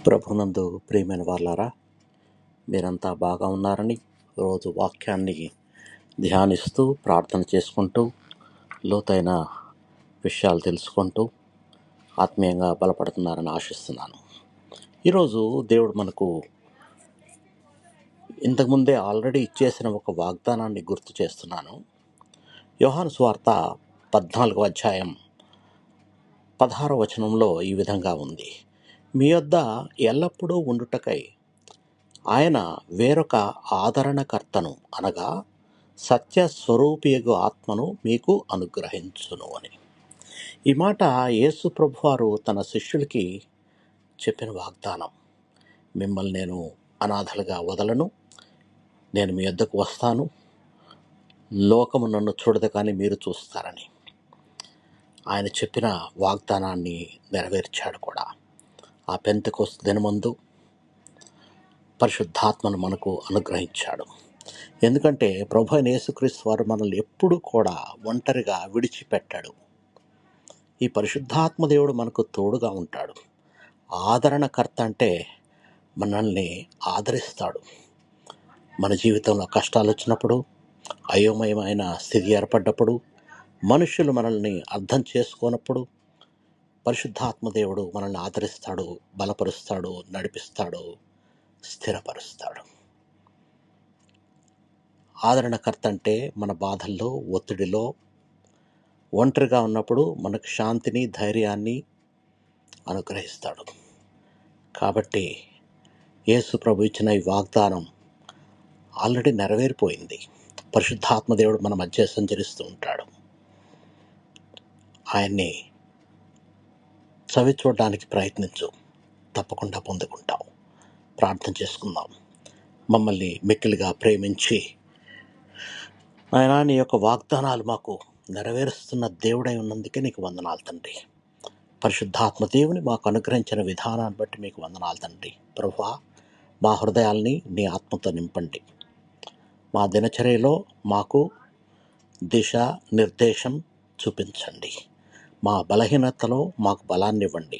ప్రభునందు ప్రియమైన వాళ్ళారా, మీరంతా బాగా ఉన్నారని రోజు వాక్యాన్ని ధ్యానిస్తూ ప్రార్థన చేసుకుంటూ లోతైన విషయాలు తెలుసుకుంటూ ఆత్మీయంగా బలపడుతున్నారని ఆశిస్తున్నాను. ఈరోజు దేవుడు మనకు ఇంతకుముందే ఆల్రెడీ ఇచ్చేసిన ఒక వాగ్దానాన్ని గుర్తు చేస్తున్నాను. యోహాను సువార్త 14వ అధ్యాయం 16వ వచనంలో ఈ విధంగా ఉంది: మీ యొద్ద ఎల్లప్పుడూ ఉండుటకై ఆయన వేరొక ఆదరణకర్తను అనగా సత్యస్వరూపియగు ఆత్మను మీకు అనుగ్రహించును అని. ఈ మాట యేసు ప్రభువారు తన శిష్యులకి చెప్పిన వాగ్దానం. మిమ్మల్ని నేను అనాథలుగా వదలను, నేను మీ యొద్దకు వస్తాను, లోకము నన్ను చూడదు కానీ మీరు చూస్తారని ఆయన చెప్పిన వాగ్దానాన్ని నెరవేర్చాడు కూడా. ఆ పెంతెకొస్తు దినమందు పరిశుద్ధాత్మను మనకు అనుగ్రహించాడు. ఎందుకంటే ప్రభు అయిన యేసుక్రీస్తు వారు మనల్ని ఎప్పుడూ కూడా ఒంటరిగా విడిచిపెట్టాడు. ఈ పరిశుద్ధాత్మ దేవుడు మనకు తోడుగా ఉంటాడు. ఆదరణకర్త అంటే మనల్ని ఆదరిస్తాడు. మన జీవితంలో కష్టాలు వచ్చినప్పుడు, అయోమయమైన స్థితి ఏర్పడ్డప్పుడు, మనుషులు మనల్ని అర్థం చేసుకోనప్పుడు పరిశుద్ధాత్మ దేవుడు మనల్ని ఆదరిస్తాడు, బలపరుస్తాడు, నడిపిస్తాడు, స్థిరపరుస్తాడు. ఆదరణకర్త అంటే మన బాధల్లో, ఒత్తిడిలో, ఒంటరిగా ఉన్నప్పుడు మనకు శాంతిని, ధైర్యాన్ని అనుగ్రహిస్తాడు. కాబట్టి యేసు ప్రభు ఇచ్చిన ఈ వాగ్దానం ఆల్రెడీ నెరవేరిపోయింది. పరిశుద్ధాత్మ దేవుడు మన మధ్య సంచరిస్తూ ఉంటాడు. ఆయన్ని చవి చూడడానికి ప్రయత్నించు, తప్పకుండా పొందుకుంటావు. ప్రార్థన చేసుకుందాం. మమ్మల్ని మిక్కిలిగా ప్రేమించి ఆయన నీ యొక్క వాగ్దానాలు మాకు నెరవేరుస్తున్న దేవుడై ఉన్నందుకే నీకు వందనాలు తండ్రి. పరిశుద్ధాత్మ దేవుని మాకు అనుగ్రహించిన విధానాన్ని బట్టి మీకు వందనాలు తండ్రి. ప్రభువా, మా హృదయాల్ని నీ ఆత్మతో నింపండి. మా దినచర్యలో మాకు దిశ నిర్దేశం చూపించండి. మా బలహీనతలో మాకు బలాన్ని ఇవ్వండి.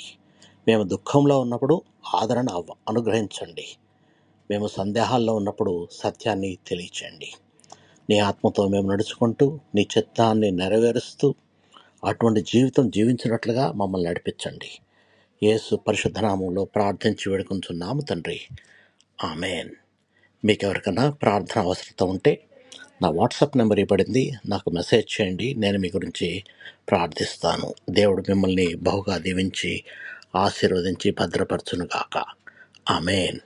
మేము దుఃఖంలో ఉన్నప్పుడు ఆదరణ అనుగ్రహించండి. మేము సందేహాల్లో ఉన్నప్పుడు సత్యాన్ని తెలియచేయండి. నీ ఆత్మతో మేము నడుచుకుంటూ నీ చిత్తాన్ని నెరవేరుస్తూ అటువంటి జీవితం జీవించినట్లుగా మమ్మల్ని నడిపించండి. యేసు పరిశుద్ధ నామంలో ప్రార్థించి వేడుకొంచున్నాము తండ్రి. ఆమెన్. మీకు ఎవరికైనా ప్రార్థన అవసరత ఉంటే నా వాట్సాప్ నెంబర్ ఇవ్వబడింది, నాకు మెసేజ్ చేయండి. నేను మీ గురించి ప్రార్థిస్తాను. దేవుడు మిమ్మల్ని బహుగా దీవించి ఆశీర్వదించి భద్రపరచునుగాక. ఆమెన్.